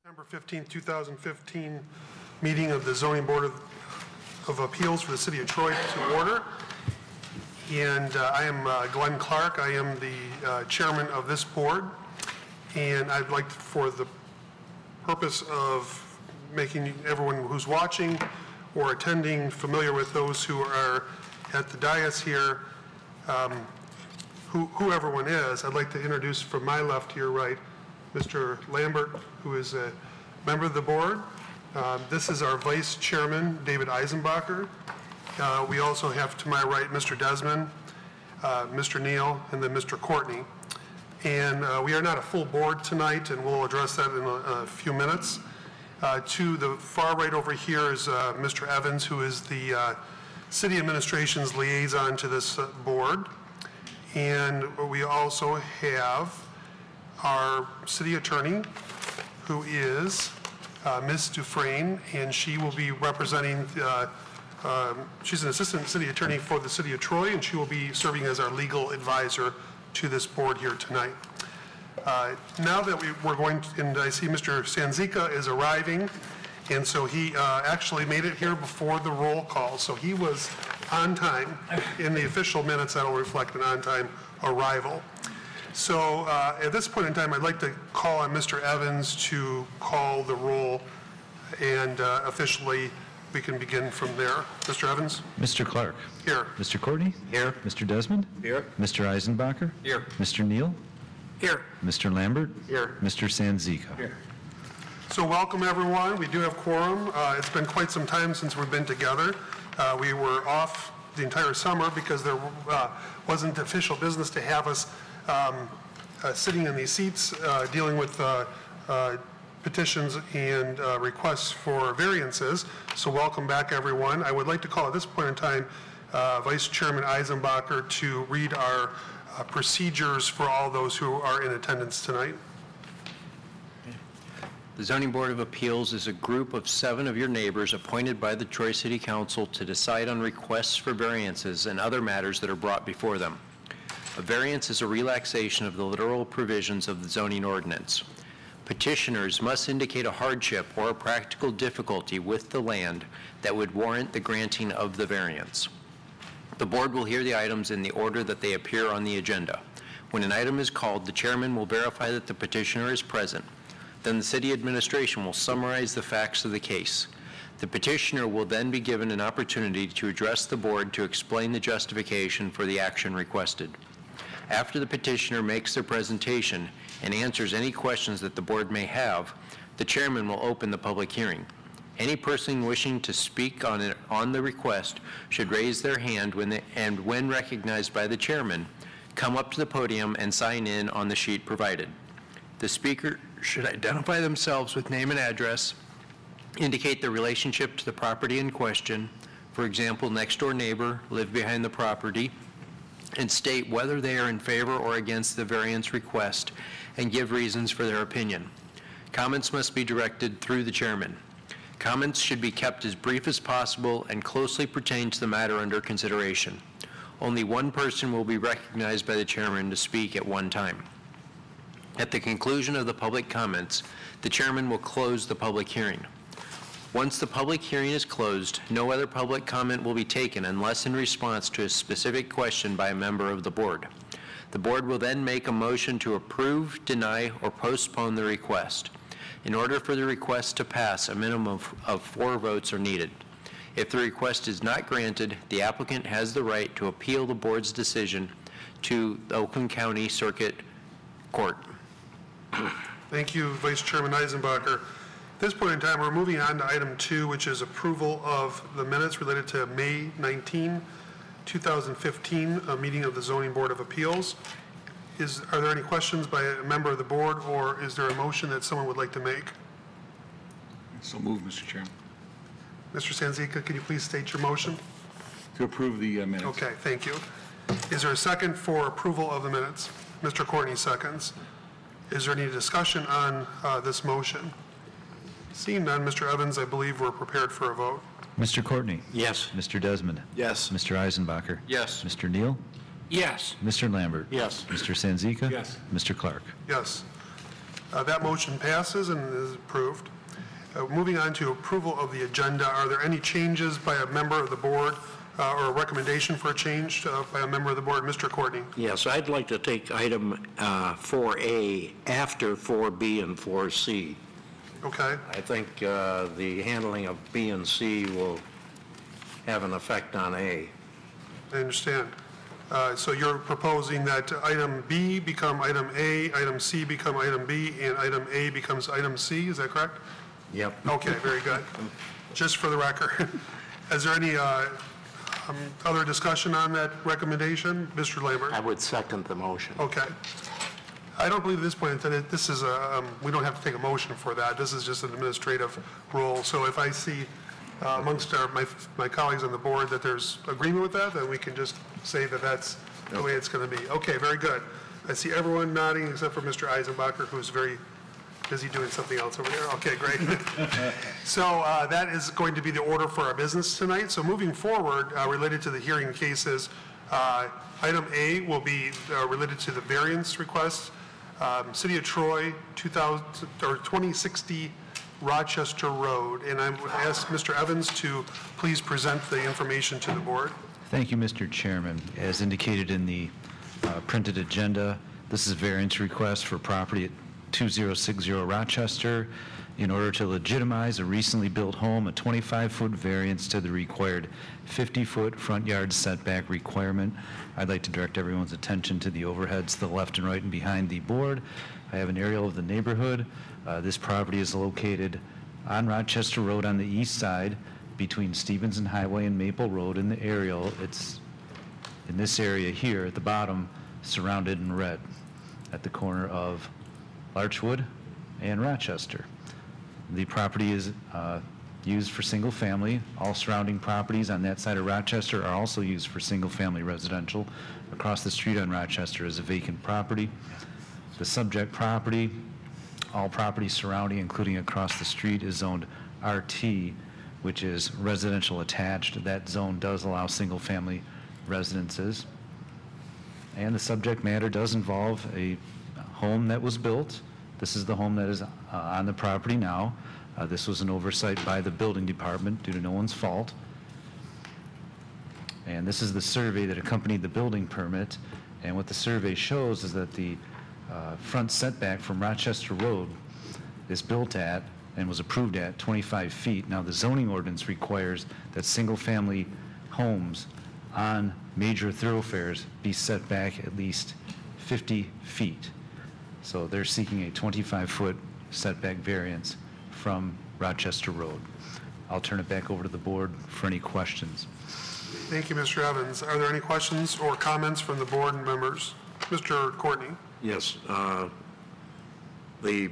September 15, 2015 meeting of the Zoning Board of Appeals for the City of Troy to order. And I am Glenn Clark. I am the chairman of this board. And I'd like, for the purpose of making everyone who's watching or attending familiar with those who are at the dais here, who everyone is, I'd like to introduce from my left to your right, Mr. Lambert, who is a member of the board. This is our vice chairman, David Eisenbacher. We also have to my right Mr. Desmond, Mr. Neal, and then Mr. Courtney. And we are not a full board tonight, and we'll address that in a few minutes. To the far right over here is Mr. Evans, who is the city administration's liaison to this board. And we also have our city attorney, who is Ms. Dufresne, and she will be representing, she's an assistant city attorney for the city of Troy, and she will be serving as our legal advisor to this board here tonight. Now that we're going to, and I see Mr. Sanzika is arriving, and so he actually made it here before the roll call, so he was on time. In the official minutes, that'll reflect an on-time arrival. So at this point in time, I'd like to call on Mr. Evans to call the roll, and officially we can begin from there. Mr. Evans? Mr. Clark? Here. Mr. Courtney? Here. Mr. Desmond? Here. Mr. Eisenbacher? Here. Mr. Neal? Here. Mr. Lambert? Here. Mr. Sanzika? Here. So welcome, everyone. We do have quorum. It's been quite some time since we've been together. We were off the entire summer because there wasn't official business to have us sitting in these seats dealing with petitions and requests for variances. So welcome back, everyone. I would like to call at this point in time Vice Chairman Eisenbacher to read our procedures for all those who are in attendance tonight. The Zoning Board of Appeals is a group of 7 of your neighbors appointed by the Troy City Council to decide on requests for variances and other matters that are brought before them. A variance is a relaxation of the literal provisions of the zoning ordinance. Petitioners must indicate a hardship or a practical difficulty with the land that would warrant the granting of the variance. The board will hear the items in the order that they appear on the agenda. When an item is called, the chairman will verify that the petitioner is present. Then the city administration will summarize the facts of the case. The petitioner will then be given an opportunity to address the board to explain the justification for the action requested. After the petitioner makes their presentation and answers any questions that the board may have, the chairman will open the public hearing. Any person wishing to speak on the request should raise their hand when recognized by the chairman, come up to the podium and sign in on the sheet provided. The speaker should identify themselves with name and address, indicate their relationship to the property in question, for example, next door neighbor, live behind the property, and state whether they are in favor or against the variance request and give reasons for their opinion. Comments must be directed through the chairman. Comments should be kept as brief as possible and closely pertain to the matter under consideration. Only one person will be recognized by the chairman to speak at one time. At the conclusion of the public comments, the chairman will close the public hearing. Once the public hearing is closed, no other public comment will be taken unless in response to a specific question by a member of the board. The board will then make a motion to approve, deny, or postpone the request. In order for the request to pass, a minimum of 4 votes are needed. If the request is not granted, the applicant has the right to appeal the board's decision to the Oakland County Circuit Court. Thank you, Vice Chairman Eisenbacher. At this point in time, we're moving on to item 2, which is approval of the minutes related to May 19, 2015, a meeting of the Zoning Board of Appeals. Are there any questions by a member of the board, or is there a motion that someone would like to make? So moved, Mr. Chairman. Mr. Sanzika, can you please state your motion? To approve the minutes. Okay, thank you. Is there a second for approval of the minutes? Mr. Courtney seconds. Is there any discussion on this motion? Seeing none, Mr. Evans, I believe we're prepared for a vote. Mr. Courtney? Yes. Mr. Desmond? Yes. Mr. Eisenbacher? Yes. Mr. Neal? Yes. Mr. Lambert? Yes. Mr. Sanzika? Yes. Mr. Clark? Yes. That motion passes and is approved. Moving on to approval of the agenda, are there any changes by a member of the board or a recommendation for a change by a member of the board? Mr. Courtney. Yes, I'd like to take item 4A after 4B and 4C. Okay. I think the handling of B and C will have an effect on A. I understand. So you're proposing that item B become item A, item C become item B, and item A becomes item C, is that correct? Yep. Okay, very good. Just for the record. Is there any other discussion on that recommendation? Mr. Lambert? I would second the motion. Okay. I don't believe at this point that this is we don't have to take a motion for that. This is just an administrative role. So if I see amongst my colleagues on the board that there's agreement with that, then we can just say that that's the way it's going to be. Okay, very good. I see everyone nodding except for Mr. Eisenbacher, who's very busy doing something else over there. Okay, great. So that is going to be the order for our business tonight. So moving forward, related to the hearing cases, item A will be related to the variance request. City of Troy, 2060 Rochester Road. And I would ask Mr. Evans to please present the information to the board. Thank you, Mr. Chairman. As indicated in the printed agenda, this is a variance request for property at 2060 Rochester in order to legitimize a recently built home, a 25-foot variance to the required 50-foot front yard setback requirement. I'd like to direct everyone's attention to the overheads to the left and right and behind the board. I have an aerial of the neighborhood. This property is located on Rochester Road on the east side between Stevenson Highway and Maple Road. In the aerial, it's in this area here at the bottom, surrounded in red at the corner of Larchwood and Rochester. The property is used for single family. All surrounding properties on that side of Rochester are also used for single family residential. Across the street on Rochester is a vacant property. The subject property, all property surrounding, including across the street, is zoned RT, which is residential attached. That zone does allow single family residences. And the subject matter does involve a home that was built. This is the home that is on the property now. This was an oversight by the building department due to no one's fault. And this is the survey that accompanied the building permit. And what the survey shows is that the front setback from Rochester Road is built at and was approved at 25 feet. Now, the zoning ordinance requires that single-family homes on major thoroughfares be set back at least 50 feet. So they're seeking a 25-foot setback variance from Rochester Road. I'll turn it back over to the board for any questions. Thank you, Mr. Evans. Are there any questions or comments from the board members? Mr. Courtney? Yes, the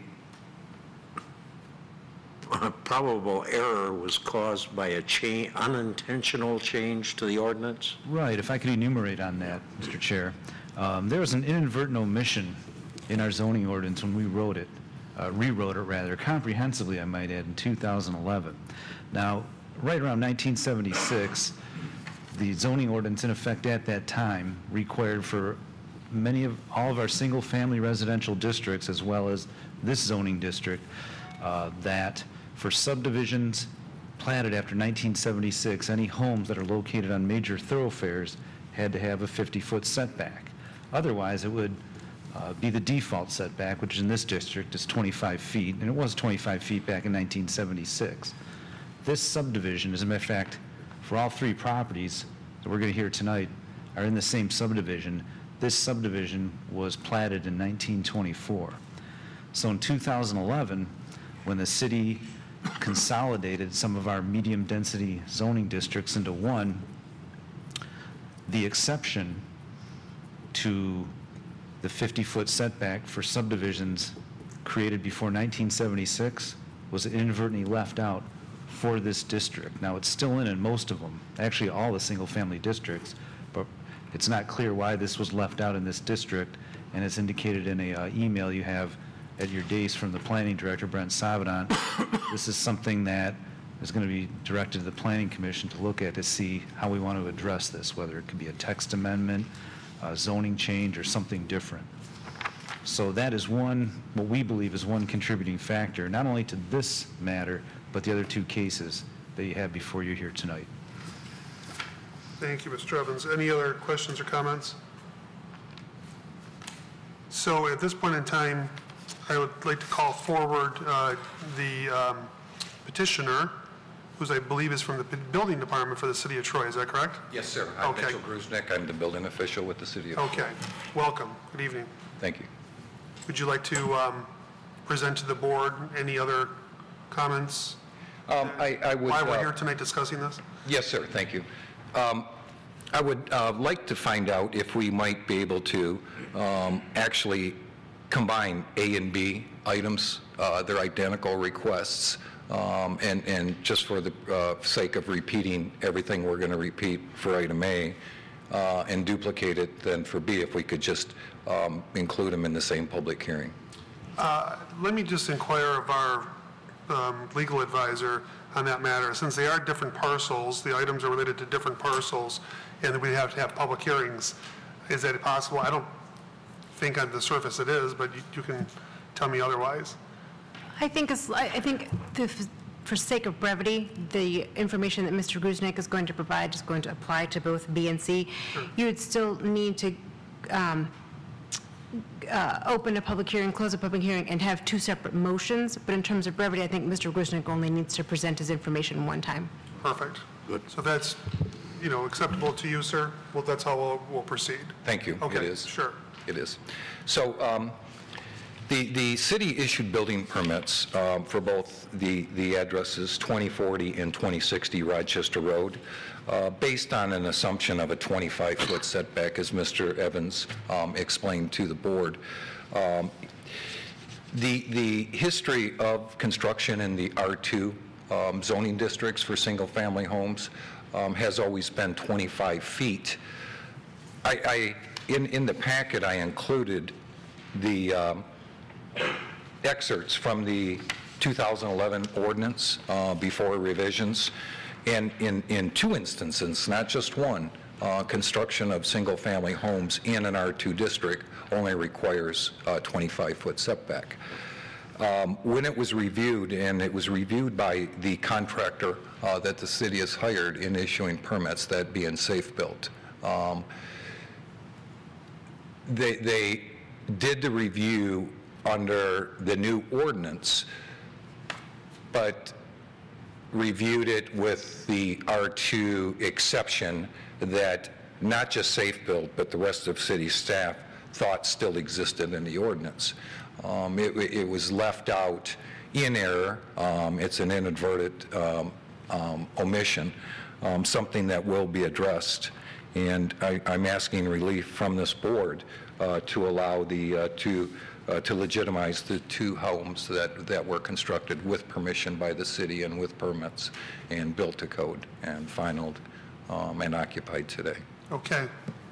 probable error was caused by a unintentional change to the ordinance? Right, if I could enumerate on that, Mr. Chair. There was an inadvertent omission in our zoning ordinance when we wrote it, rewrote it rather, comprehensively, I might add, in 2011. Now, right around 1976, the zoning ordinance in effect at that time required for all of our single-family residential districts, as well as this zoning district, that for subdivisions platted after 1976, any homes that are located on major thoroughfares had to have a 50-foot setback. Otherwise, it would be the default setback, which in this district is 25 feet, and it was 25 feet back in 1976. This subdivision, as a matter of fact, for all three properties that we're going to hear tonight are in the same subdivision. This subdivision was platted in 1924. So in 2011, when the city consolidated some of our medium-density zoning districts into one, the exception to the 50-foot setback for subdivisions created before 1976 was inadvertently left out for this district. Now, it's still in most of them, actually all the single-family districts, but it's not clear why this was left out in this district, and it's indicated in a email you have at your days from the planning director, Brent Savedant. This is something that is going to be directed to the Planning Commission to look at to see how we want to address this, whether it could be a text amendment, a zoning change, or something different. So that is one, what we believe is one contributing factor, not only to this matter, but the other two cases that you have before you here tonight. Thank you, Mr. Evans. Any other questions or comments? So at this point in time, I would like to call forward the petitioner, who I believe is from the building department for the city of Troy. Is that correct? Yes, sir. I'm Okay. Mitchell Gruznick. I'm the building official with the city of Troy. Okay. Welcome. Good evening. Thank you. Would you like to present to the board any other comments? I would... Why we're here tonight discussing this? Yes, sir. Thank you. I would like to find out if we might be able to actually combine A and B items. They're identical requests. And just for the sake of repeating everything we're going to repeat for item A and duplicate it then for B, if we could just include them in the same public hearing. Let me just inquire of our legal advisor on that matter. Since they are different parcels, the items are related to different parcels, and we have to have public hearings. Is that possible? I don't think on the surface it is, but you can tell me otherwise. I think for sake of brevity, the information that Mr. Gruznick is going to provide is going to apply to both B and C. Sure. You would still need to open a public hearing, close a public hearing, and have two separate motions. But in terms of brevity, I think Mr. Gruznick only needs to present his information one time. Perfect. Good. So that's, acceptable to you, sir? Well, that's how we'll proceed. Thank you. Okay, It is. sure. It is. So the city issued building permits for both the addresses 2040 and 2060 Rochester Road based on an assumption of a 25-foot setback, as Mr. Evans explained to the board. The history of construction in the R2 zoning districts for single-family homes has always been 25 feet. In the packet, I included the excerpts from the 2011 ordinance before revisions. And in two instances, not just one, construction of single-family homes in an R2 district only requires a 25-foot setback. When it was reviewed, and it was reviewed by the contractor that the city has hired in issuing permits, that being Safe Built, they did the review under the new ordinance, but reviewed it with the R2 exception that not just Safe Built, but the rest of city staff thought still existed in the ordinance. It was left out in error. It's an inadvertent omission, something that will be addressed. And I'm asking relief from this board to allow to legitimize the two homes that were constructed with permission by the city and with permits and built to code and finalized and occupied today. Okay,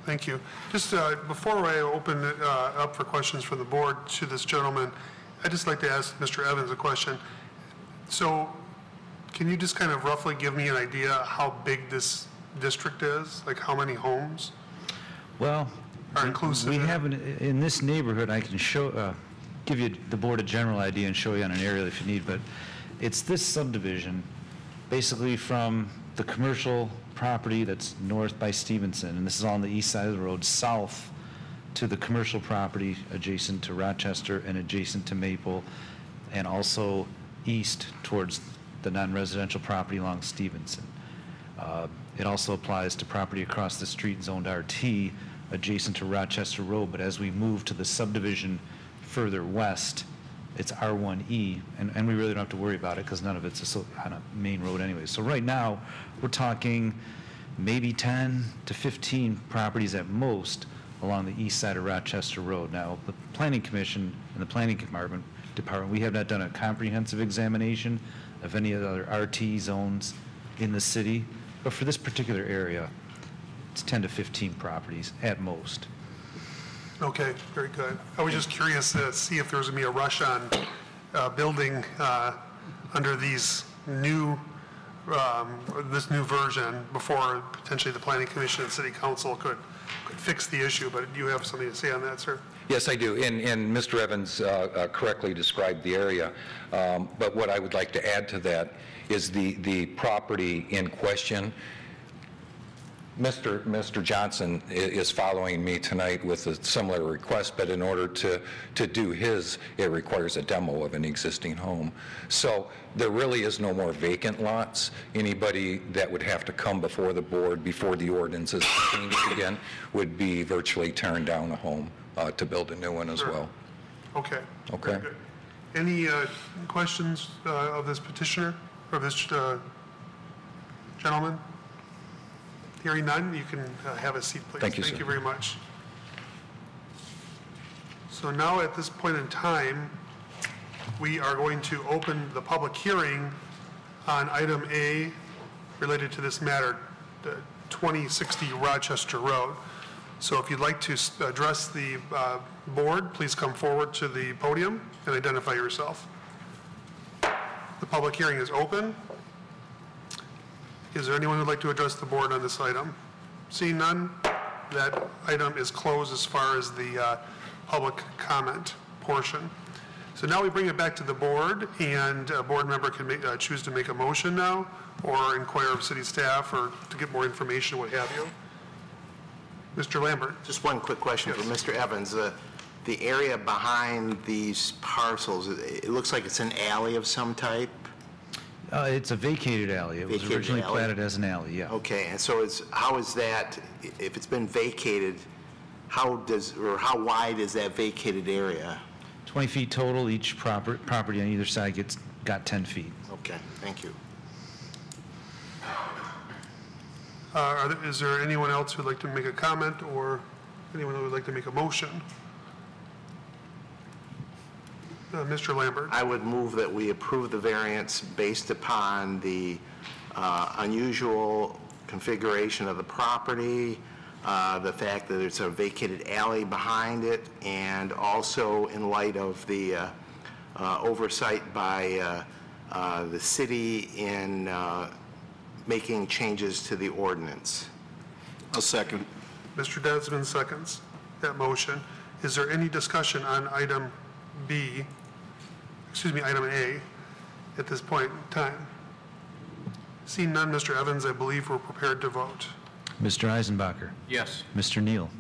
thank you. Just before I open it up for questions from the board to this gentleman, I'd just like to ask Mr. Evans a question. So can you just kind of roughly give me an idea how big this district is? Like how many homes Well, are inclusive? we in it? have, in this neighborhood, I can give you the board a general idea and show you on an aerial if you need, but it's this subdivision, basically from the commercial property that's north by Stevenson, and this is on the east side of the road, south to the commercial property adjacent to Rochester and adjacent to Maple, and also east towards the non-residential property along Stevenson. It also applies to property across the street zoned RT adjacent to Rochester Road, but as we move to the subdivision further west, it's R1E, and we really don't have to worry about it because none of it's on a main road anyway. So right now, we're talking maybe 10 to 15 properties at most along the east side of Rochester Road. Now, the Planning Commission and the Planning Department, we have not done a comprehensive examination of any of the other RT zones in the city, but for this particular area, it's 10 to 15 properties at most. Okay, very good. I was just curious to see if there was going to be a rush on building under these new, this new version before potentially the Planning Commission and City Council could fix the issue, but do you have something to say on that, sir? Yes, I do, and Mr. Evans correctly described the area, but what I would like to add to that is the property in question. Mr. Johnson is following me tonight with a similar request, but in order to do his, it requires a demo of an existing home. So there really is no more vacant lots. Anybody that would have to come before the board, before the ordinance is changed again, would be virtually tearing down a home to build a new one as well. Okay. Okay. Good. Any questions of this petitioner, or this gentleman? Hearing none, you can have a seat, please. Thank you, Thank sir. you very much. So now, at this point in time, we are going to open the public hearing on item A related to this matter, 2060 Rochester Road. So if you'd like to address the board, please come forward to the podium and identify yourself. The public hearing is open. Is there anyone who'd like to address the board on this item? Seeing none, that item is closed as far as the public comment portion. So now we bring it back to the board, and a board member can choose to make a motion now, or inquire of city staff, or to get more information, what have you. Mr. Lambert? Just one quick question for Mr. Evans. The area behind these parcels, it looks like it's an alley of some type? It's a vacated alley. It was Vacated originally alley? platted as an alley, yeah. Okay, and so how is that, if it's been vacated, how wide is that vacated area? 20 feet total, each property on either side got 10 feet. Okay, thank you. Is there anyone else who'd like to make a comment, or anyone who would like to make a motion? Mr. Lambert? I would move that we approve the variance based upon the unusual configuration of the property, the fact that it's a vacated alley behind it, and also in light of the oversight by the city in making changes to the ordinance. I'll second. Mr. Desmond seconds that motion. Is there any discussion on item item A at this point in time? Seeing none, Mr. Evans, I believe we're prepared to vote. Mr. Eisenbacher? Yes. Mr. Neal?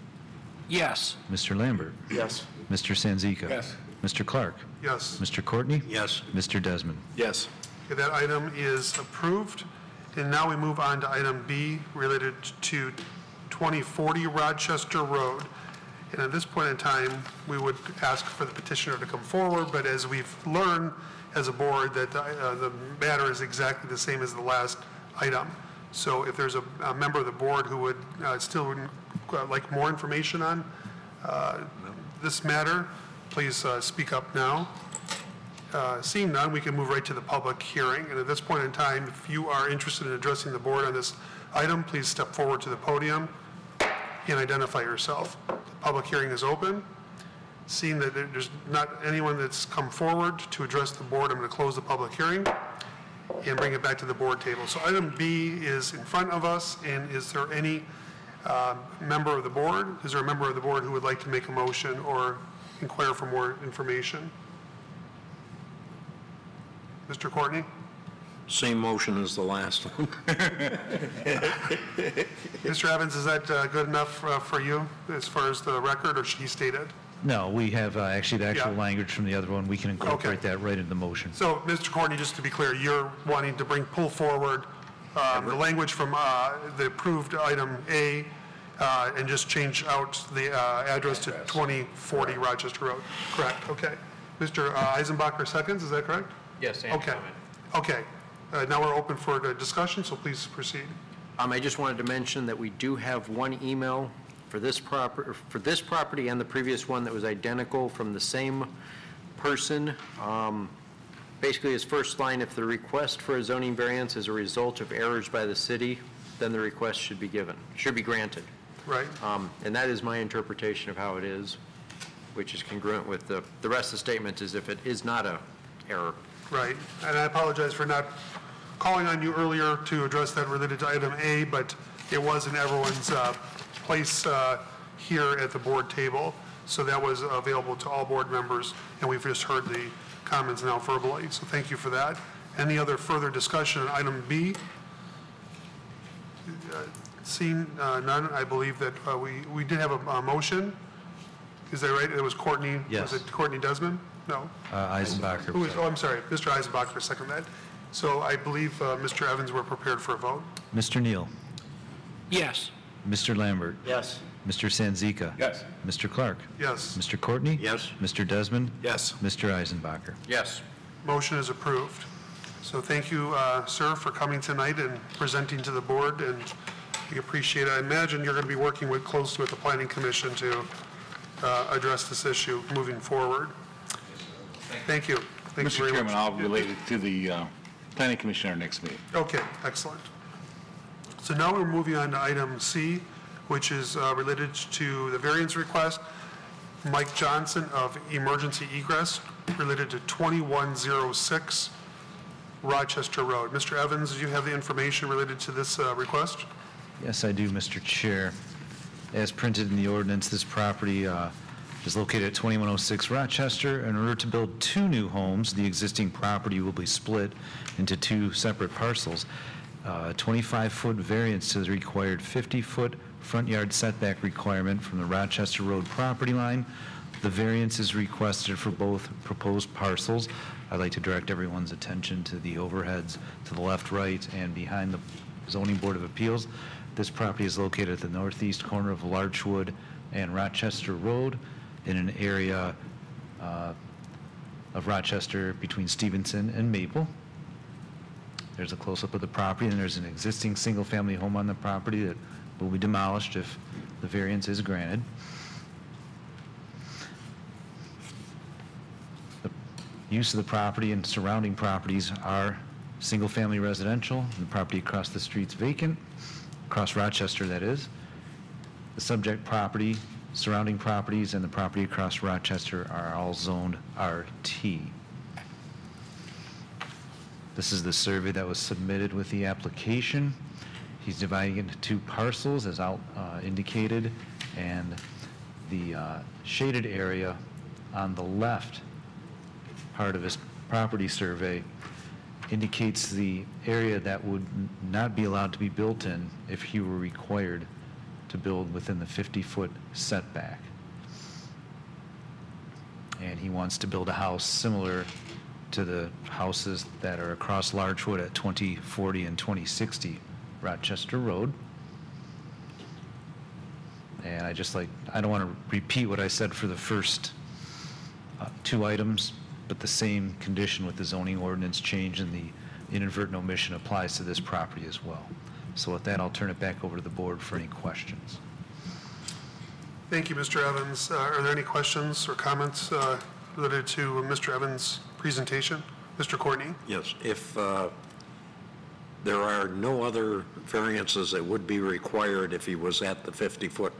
Yes. Mr. Lambert? Yes. Mr. Sanzica? Yes. Mr. Clark? Yes. Mr. Courtney? Yes. Mr. Desmond? Yes. Okay, that item is approved. And now we move on to item B related to 2040 Rochester Road. And at this point in time, we would ask for the petitioner to come forward, but as we've learned as a board that the matter is exactly the same as the last item. So if there's a member of the board who would still like more information on this matter, please speak up now. Seeing none, we can move right to the public hearing. And at this point in time, if you are interested in addressing the board on this item, please step forward to the podium and identify yourself. The public hearing is open. Seeing that there's not anyone that's come forward to address the board, I'm going to close the public hearing and bring it back to the board table. So item B is in front of us, and is there any member of the board? Is there a member of the board who would like to make a motion or inquire for more information? Mr. Courtney? Same motion as the last one. Mr. Evans, is that good enough for you as far as the record, or should he state it? No, we have actually the actual Yeah. language from the other one. We can incorporate that right into the motion. So, Mr. Courtney, just to be clear, you're wanting to pull forward the language from the approved item A and just change out the address to 2040 Rochester Road, correct? Okay. Mr. Eisenbacher seconds, is that correct? Yes, and Okay. comment. Okay. Now we're open for the discussion, so please proceed. I just wanted to mention that we do have one email for this property and the previous one that was identical from the same person. Basically, his first line, if the request for a zoning variance is a result of errors by the city, then the request should be granted. Right? And that is my interpretation of how it is, which is congruent with the rest of the statement is if it is not a error. Right, and I apologize for not calling on you earlier to address that related to item A, but it was in everyone's place here at the board table. So that was available to all board members, and we've just heard the comments now verbally. So thank you for that. Any other further discussion on item B? Seeing none, I believe that we did have a motion. Is that right? It was Courtney? Yes. Was it Courtney Desmond? No. Eisenbacher. Who is, oh, I'm sorry, Mr. Eisenbacher, second that. So I believe Mr. Evans, we're prepared for a vote. Mr. Neal? Yes. Mr. Lambert? Yes. Mr. Sanzika? Yes. Mr. Clark? Yes. Mr. Courtney? Yes. Mr. Desmond? Yes. Mr. Eisenbacher? Yes. Motion is approved. So thank you, sir, for coming tonight and presenting to the board, and we appreciate it. I imagine you're going to be working closely with the Planning Commission to address this issue moving forward. Thank you. Thank you Mr. very Chairman, much. I'll relate it to the Planning Commission at our next meeting. Okay, excellent. So now we're moving on to item C, which is related to the variance request. Mike Johnson of Emergency Egress, related to 2106 Rochester Road. Mr. Evans, do you have the information related to this request? Yes, I do, Mr. Chair. As printed in the ordinance, this property is located at 2106 Rochester. In order to build 2 new homes, the existing property will be split into 2 separate parcels. 25-foot variance to the required 50-foot front yard setback requirement from the Rochester Road property line. The variance is requested for both proposed parcels. I'd like to direct everyone's attention to the overheads to the left, right, and behind the Zoning Board of Appeals. This property is located at the northeast corner of Larchwood and Rochester Road in an area of Rochester between Stevenson and Maple. There's a close-up of the property, and there's an existing single-family home on the property that will be demolished if the variance is granted. The use of the property and surrounding properties are single-family residential. The property across the street's vacant, across Rochester, that is. The subject property, surrounding properties, and the property across Rochester are all zoned RT. This is the survey that was submitted with the application. He's dividing it into 2 parcels as indicated, and the shaded area on the left part of his property survey indicates the area that would not be allowed to be built in if he were required to build within the 50-foot setback. And he wants to build a house similar to the houses that are across Larchwood at 2040 and 2060 Rochester Road. And I don't want to repeat what I said for the first 2 items, but the same condition with the zoning ordinance change and the inadvertent omission applies to this property as well. So with that, I'll turn it back over to the board for any questions. Thank you, Mr. Evans. Are there any questions or comments related to Mr. Evans' presentation? Mr. Courtney? Yes, if there are no other variances that would be required if he was at the 50-foot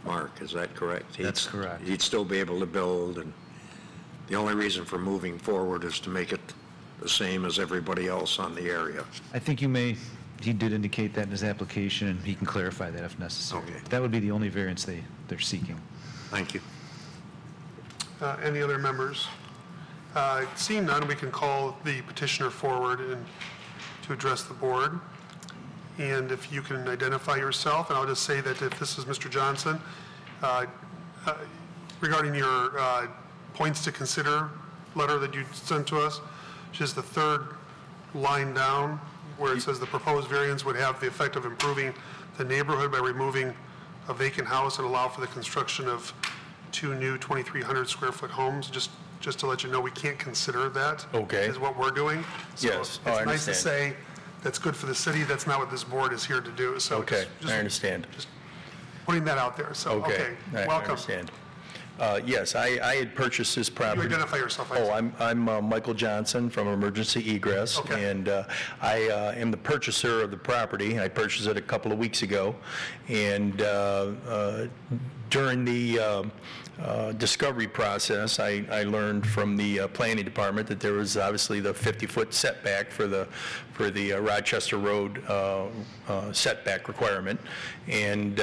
mark, is that correct? That's correct. He'd still be able to build, and the only reason for moving forward is to make it the same as everybody else on the area. I think he did indicate that in his application, and he can clarify that if necessary. Okay. That would be the only variance they're seeking. Thank you. Any other members? Seeing none, we can call the petitioner forward and to address the board. And if you can identify yourself, and I'll just say that if this is Mr. Johnson, regarding your points to consider letter that you sent to us, which is the 3rd line down, where it says the proposed variance would have the effect of improving the neighborhood by removing a vacant house and allow for the construction of 2 new 2,300 square foot homes. Just to let you know, we can't consider that. Okay. Is what we're doing. So Yes. Oh, I it's nice to understand. say that's good for the city. That's not what this board is here to do. So Okay, just I understand. putting that out there. So, okay, I welcome. understand. Yes, I had purchased this You property. identify yourself. Oh, I'm Michael Johnson from Emergency Egress. Okay. And I am the purchaser of the property. I purchased it a couple of weeks ago. And during the discovery process, I learned from the planning department that there was obviously the 50-foot setback for the Rochester Road setback requirement. And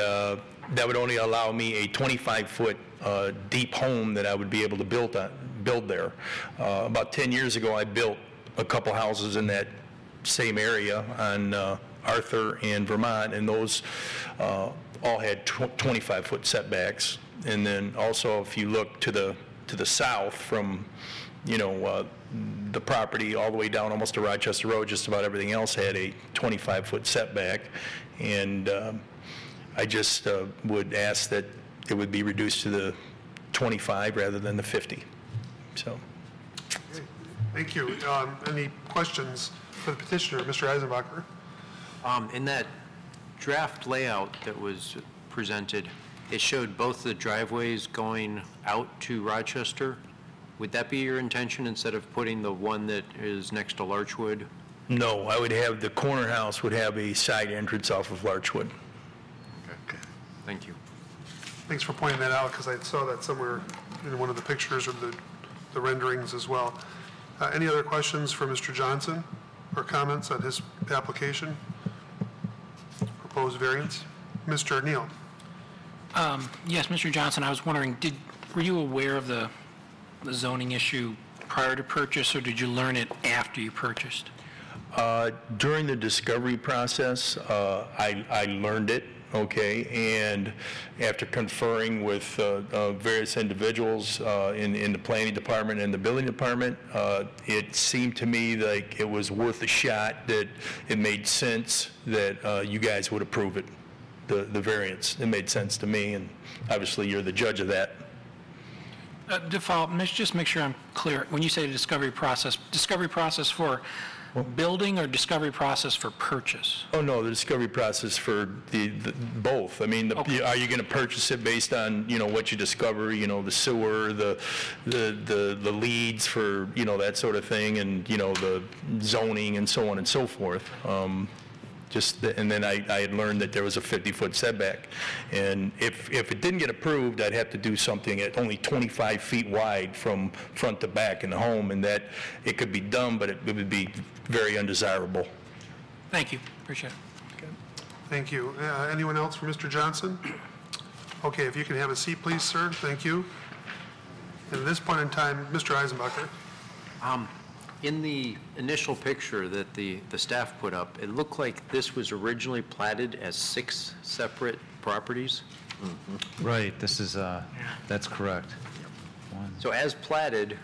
that would only allow me a 25-foot deep home that I would be able to build there. About 10 years ago, I built a couple houses in that same area on Arthur and Vermont, and those all had 25-foot setbacks. And then also, if you look to the south from, the property all the way down almost to Rochester Road, just about everything else had a 25-foot setback. And I just would ask that it would be reduced to the 25 rather than the 50. So. Okay, thank you. Any questions for the petitioner, Mr. Eisenbacher? In that draft layout that was presented, it showed both the driveways going out to Rochester. Would that be your intention instead of putting the one that is next to Larchwood? No, I would have, the corner house would have a side entrance off of Larchwood. Okay. Thank you. Thanks for pointing that out, because I saw that somewhere in one of the pictures or the renderings as well. Any other questions for Mr. Johnson or comments on his application? Proposed variance? Mr. Neal? Yes, Mr. Johnson, I was wondering, were you aware of the zoning issue prior to purchase, or did you learn it after you purchased? During the discovery process, I learned it, okay, and after conferring with various individuals in the planning department and the building department, it seemed to me like it was worth a shot, that it made sense that you guys would approve it, the variance. It made sense to me, and obviously you're the judge of that. To follow up, just make sure I'm clear. When you say discovery process for building or discovery process for purchase? Oh, no, the discovery process for the both. I mean, Okay. are you going to purchase it based on, what you discover, the sewer, the leads for, that sort of thing, and, the zoning and so on and so forth. And then I had learned that there was a 50-foot setback. And if it didn't get approved, I'd have to do something at only 25 feet wide from front to back in the home, and that it could be done, but it would be very undesirable. Thank you. Appreciate it. Thank you. Anyone else for Mr. Johnson? Okay, if you can have a seat, please, sir. Thank you. And at this point in time, Mr. Eisenbacher. In the initial picture that the staff put up, it looked like this was originally platted as 6 separate properties. Right, this is, that's correct. So as platted,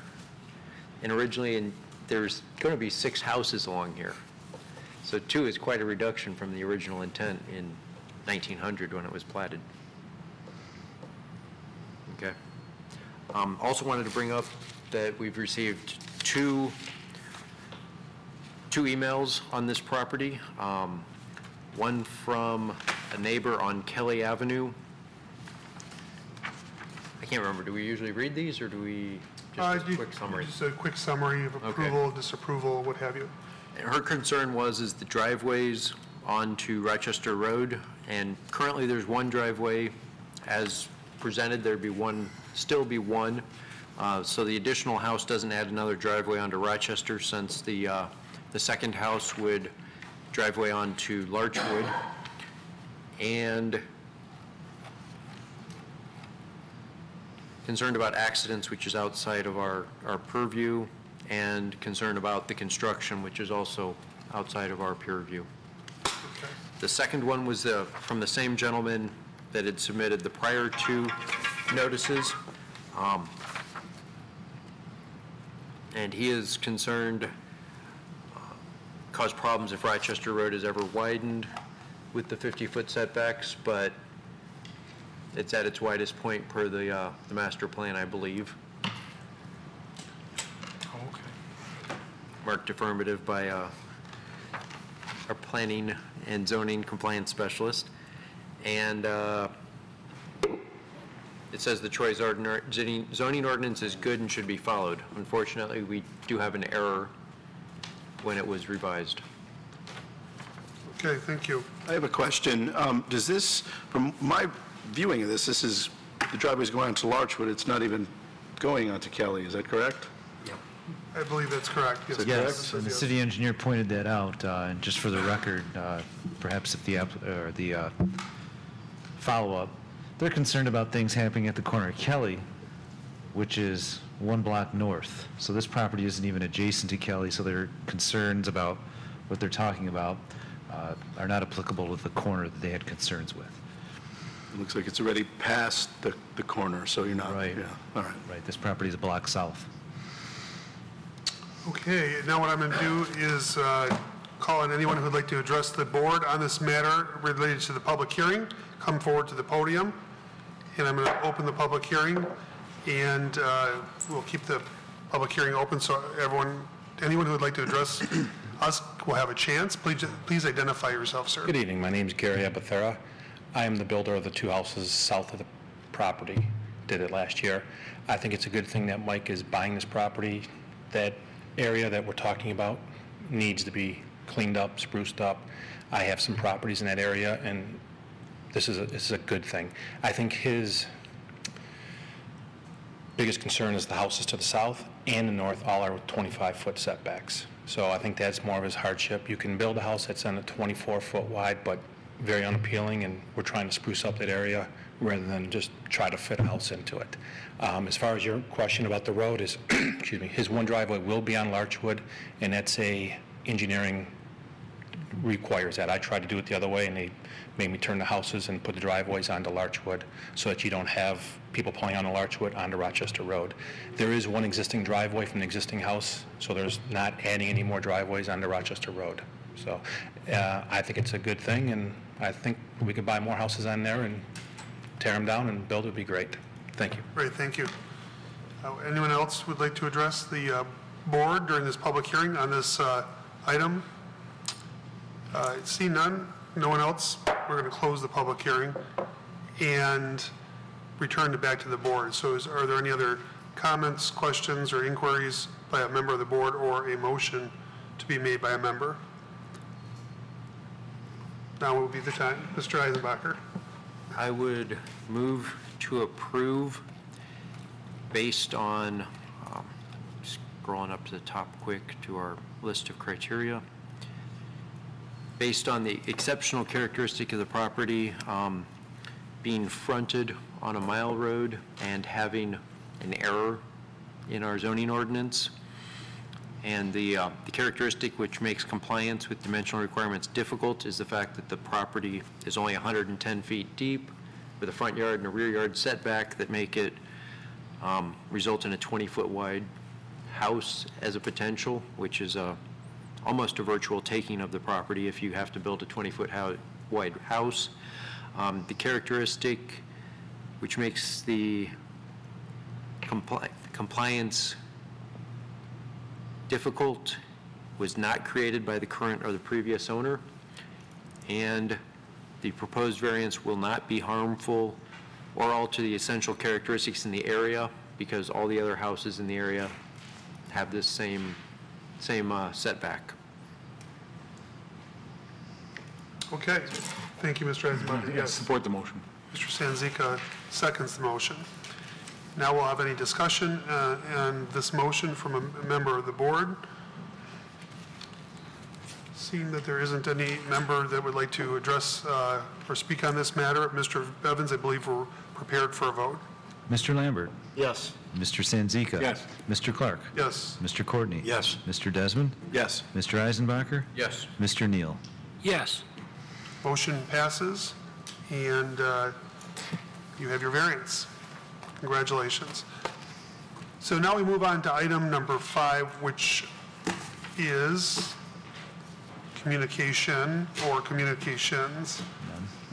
and originally, there's going to be 6 houses along here. So 2 is quite a reduction from the original intent in 1900 when it was platted. Okay. Also wanted to bring up that we've received two emails on this property. One from a neighbor on Kelly Avenue. I can't remember, do we usually read these, or do we just a quick summary? Just a quick summary of approval, disapproval, what have you. Her concern is the driveways onto Rochester Road, and currently there's one driveway. As presented, still be one. So the additional house doesn't add another driveway onto Rochester, since the second house would driveway onto Larchwood. And concerned about accidents, which is outside of our purview, and concerned about the construction, which is also outside of our purview. The second one was from the same gentleman that had submitted the prior 2 notices. And he is concerned cause problems if Rochester Road is ever widened with the 50-foot setbacks, but it's at its widest point per the master plan, I believe. Okay. Marked affirmative by our planning and zoning compliance specialist. And it says the Troy zoning ordinance is good and should be followed. Unfortunately, we do have an error when it was revised. Okay, thank you. I have a question. Does this, from my viewing of this is, the driveway's going onto Larchwood, it's not even going onto Kelly, is that correct? I believe that's correct. Yes, and the city engineer pointed that out, and just for the record, perhaps if the follow-up They're concerned about things happening at the corner of Kelly, which is 1 block north. So this property isn't even adjacent to Kelly, so their concerns about what they're talking about are not applicable to the corner that they had concerns with. It looks like it's already past the corner, so you're not... Right. Yeah, all right. Right, this property is a block south. Okay, now what I'm going to do is call on anyone who would like to address the board on this matter related to the public hearing, come forward to the podium, and I'm going to open the public hearing, and we'll keep the public hearing open so anyone who would like to address us will have a chance. Please identify yourself, sir. Good evening. My name is Gary Abathera. I am the builder of the 2 houses south of the property. Did it last year. I think it's a good thing that Mike is buying this property. That area that we're talking about needs to be cleaned up, spruced up. I have some properties in that area, and this is a good thing. I think his biggest concern is the houses to the south and the north all are with 25-foot setbacks. So I think that's more of his hardship. You can build a house that's on a 24-foot wide, but very unappealing, and we're trying to spruce up that area rather than just try to fit a house into it. As far as your question about the road is, excuse me, his one driveway will be on Larchwood, and that's engineering requires that. I tried to do it the other way, and they made me turn the houses and put the driveways onto Larchwood so that you don't have people pulling onto Larchwood onto Rochester Road. There is one existing driveway from the existing house, so there's not adding any more driveways onto Rochester Road. So I think it's a good thing, and I think we could buy more houses on there and tear them down and build would be great. Thank you. Great, thank you. Anyone else would like to address the board during this public hearing on this item? See none, no one else, we're going to close the public hearing and return it back to the board. So are there any other comments, questions, or inquiries by a member of the board or a motion to be made by a member? Now will be the time. Mr. Eisenbacher. I would move to approve based on, scrolling up to the top quick to our list of criteria, based on the exceptional characteristic of the property being fronted on a mile road and having an error in our zoning ordinance, and the characteristic which makes compliance with dimensional requirements difficult is the fact that the property is only 110 feet deep with a front yard and a rear yard setback that make it result in a 20-foot wide house as a potential, which is almost a virtual taking of the property if you have to build a 20-foot wide house. The characteristic which makes the compliance difficult was not created by the current or the previous owner, and the proposed variance will not be harmful or alter the essential characteristics in the area because all the other houses in the area have this same setback. Okay, thank you, Mr. Eisenbacher. Yes, Support the motion. Mr. Sanzika seconds the motion. Now we'll have any discussion on this motion from a member of the board. Seeing that there isn't any member that would like to address or speak on this matter, Mr. Evans, I believe we're prepared for a vote. Mr. Lambert. Yes. Mr. Sanzika. Yes. Mr. Clark. Yes. Mr. Courtney. Yes. Mr. Desmond. Yes. Mr. Eisenbacher. Yes. Mr. Neal. Yes. Motion passes, and you have your variance. Congratulations. So now we move on to item number 5, which is communication or communications.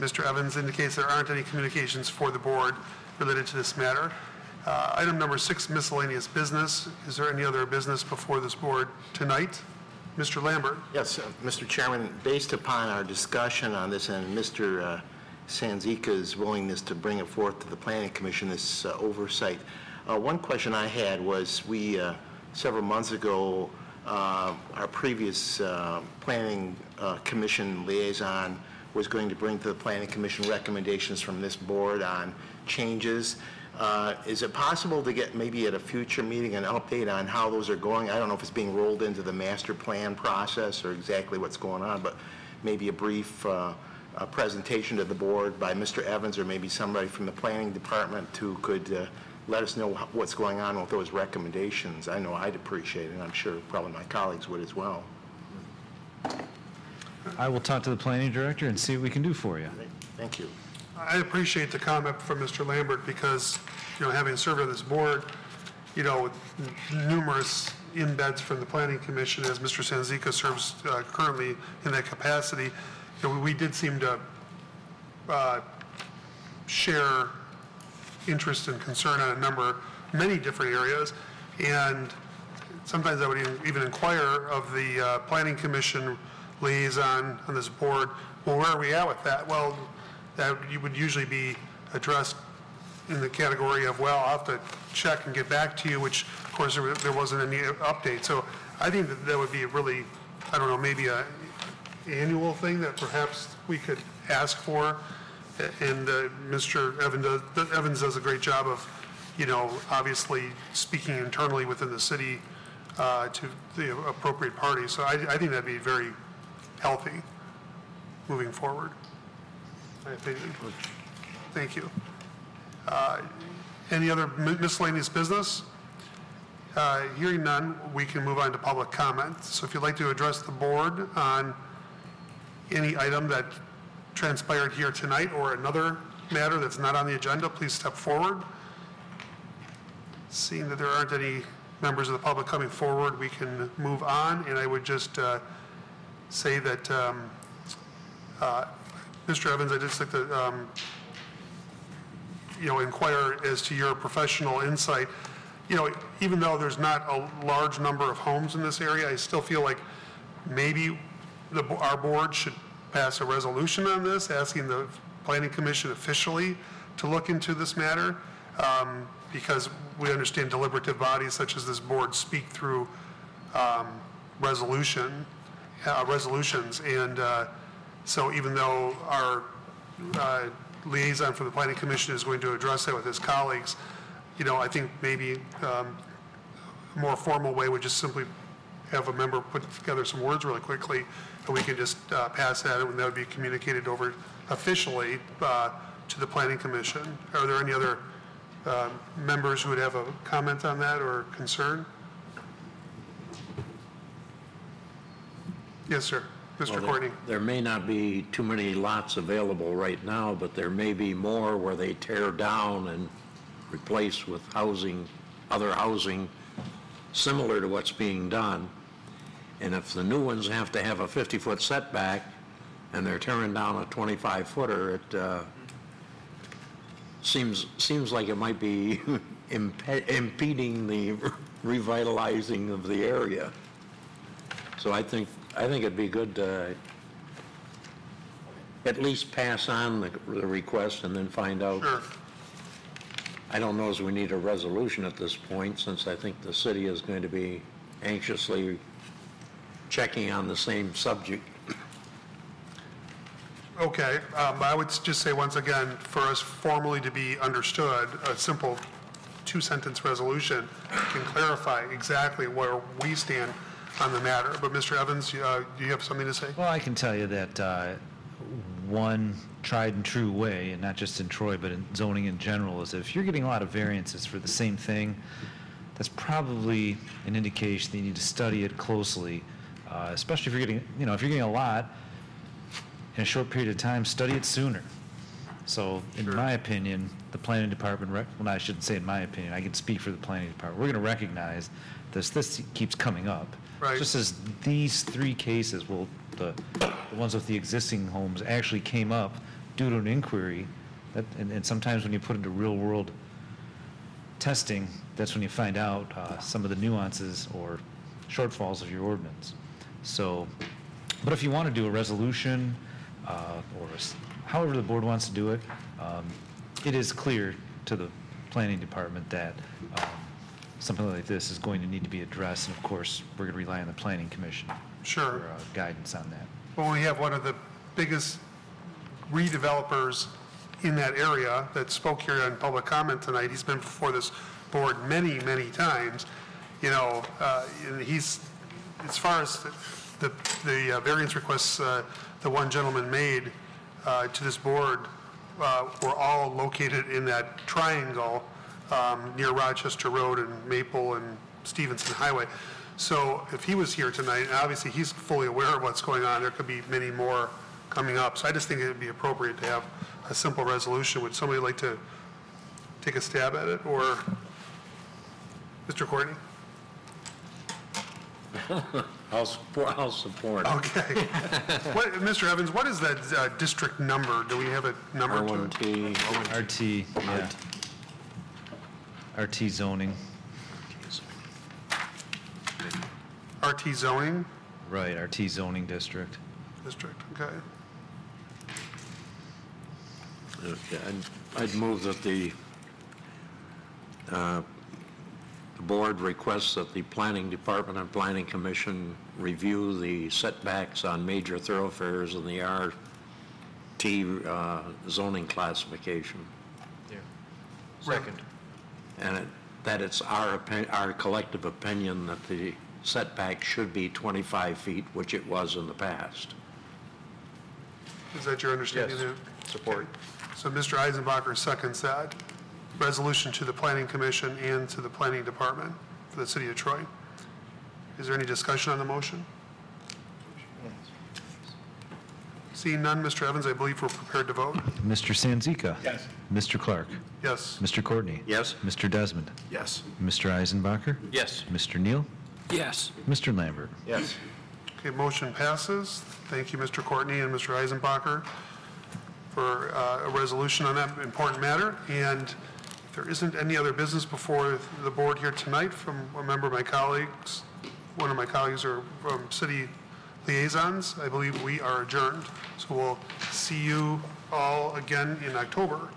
Mr. Evans indicates there aren't any communications for the board related to this matter. Item number 6, miscellaneous business. Is there any other business before this board tonight? Mr. Lambert. Yes, Mr. Chairman, based upon our discussion on this and Mr. Sanzika's willingness to bring it forth to the Planning Commission, this oversight, one question I had was we, several months ago, our previous Planning Commission liaison was going to bring to the Planning Commission recommendations from this board on changes. Is it possible to get maybe at a future meeting an update on how those are going? I don't know if it's being rolled into the master plan process or exactly what's going on, but maybe a brief a presentation to the board by Mr. Evans or maybe somebody from the planning department who could let us know what's going on with those recommendations. I know I'd appreciate it, and I'm sure probably my colleagues would as well. I will talk to the planning director and see what we can do for you. Thank you. I appreciate the comment from Mr. Lambert because, having served on this board, with numerous embeds from the Planning Commission, as Mr. Sanzica serves currently in that capacity, we did seem to share interest and concern on many different areas, and sometimes I would even inquire of the Planning Commission liaison on this board, well, where are we at with that? Well, that would usually be addressed in the category of, well, I'll have to check and get back to you, which, of course, there wasn't any update. So I think that would be a really, I don't know, maybe an annual thing that perhaps we could ask for. And Mr. Evans does a great job of, obviously speaking internally within the city to the appropriate parties. So I think that'd be very healthy moving forward, in my opinion. Thank you. Any other miscellaneous business? Hearing none, we can move on to public comment. So if you'd like to address the board on any item that transpired here tonight or another matter that's not on the agenda, please step forward. Seeing that there aren't any members of the public coming forward, we can move on. And I would just say that, Mr. Evans, I'd just like to inquire as to your professional insight. Even though there's not a large number of homes in this area, I still feel like maybe our board should pass a resolution on this, asking the Planning Commission officially to look into this matter, because we understand deliberative bodies such as this board speak through resolutions, and so even though our liaison for the Planning Commission is going to address that with his colleagues, I think maybe a more formal way would just simply have a member put together some words really quickly, and we can just pass that, and that would be communicated over officially to the Planning Commission. Are there any other members who would have a comment on that or concern? Yes, sir. Mr. Courtney. There may not be too many lots available right now, but there may be more where they tear down and replace with housing, other housing similar to what's being done. And if the new ones have to have a 50-foot setback and they're tearing down a 25-footer, it seems like it might be impeding the revitalizing of the area. So I think it'd be good to at least pass on the request and then find out. Sure. I don't know as we need a resolution at this point, since I think the city is going to be anxiously checking on the same subject. Okay, I would just say once again, for us formally to be understood, a simple two-sentence resolution can clarify exactly where we stand on the matter. But Mr. Evans, do you have something to say? Well, I can tell you that one tried and true way, and not just in Troy, but in zoning in general, is that if you're getting a lot of variances for the same thing, that's probably an indication that you need to study it closely, especially if you're getting, if you're getting a lot in a short period of time, study it sooner. So, in my opinion, the planning department, well, I shouldn't say in my opinion, I can speak for the planning department. We're going to recognize this keeps coming up. Right. Just as these three cases, well, the ones with the existing homes actually came up due to an inquiry, and sometimes when you put into real-world testing, that's when you find out some of the nuances or shortfalls of your ordinance. So, but if you want to do a resolution, or however the board wants to do it, it is clear to the planning department that something like this is going to need to be addressed, and of course, we're going to rely on the Planning Commission Sure. for guidance on that. Well, we have one of the biggest redevelopers in that area that spoke here on public comment tonight. He's been before this board many, many times. And he's, as far as the variance requests the one gentleman made to this board were all located in that triangle near Rochester Road and Maple and Stevenson Highway. So if he was here tonight, and obviously he's fully aware of what's going on, there could be many more coming up. So I just think it would be appropriate to have a simple resolution. Would somebody like to take a stab at it, or Mr. Courtney? I'll support. Okay. Mr. Evans, what is that district number? Do we have a number to it? R1T. RT, yeah. RT zoning, RT zoning right, RT zoning district. district, okay. Okay, I'd move that the board requests that the Planning Department and Planning Commission review the setbacks on major thoroughfares in the RT zoning classification. Second. And that it's our collective opinion that the setback should be 25 feet, which it was in the past. Is that your understanding? Yes. Support. Okay. So Mr. Eisenbacher seconds that resolution to the Planning Commission and to the Planning Department for the City of Troy. Is there any discussion on the motion? Seeing none, Mr. Evans, I believe we're prepared to vote. Mr. Sanzika? Yes. Mr. Clark? Yes. Mr. Courtney? Yes? Mr. Desmond? Yes. Mr. Eisenbacher? Yes. Mr. Neal? Yes. Mr. Lambert? Yes. Okay, motion passes. Thank you, Mr. Courtney and Mr. Eisenbacher, for a resolution on that important matter. And if there isn't any other business before the board here tonight from a member of my colleagues, one of my colleagues or from city liaisons, I believe we are adjourned. So we'll see you all again in October.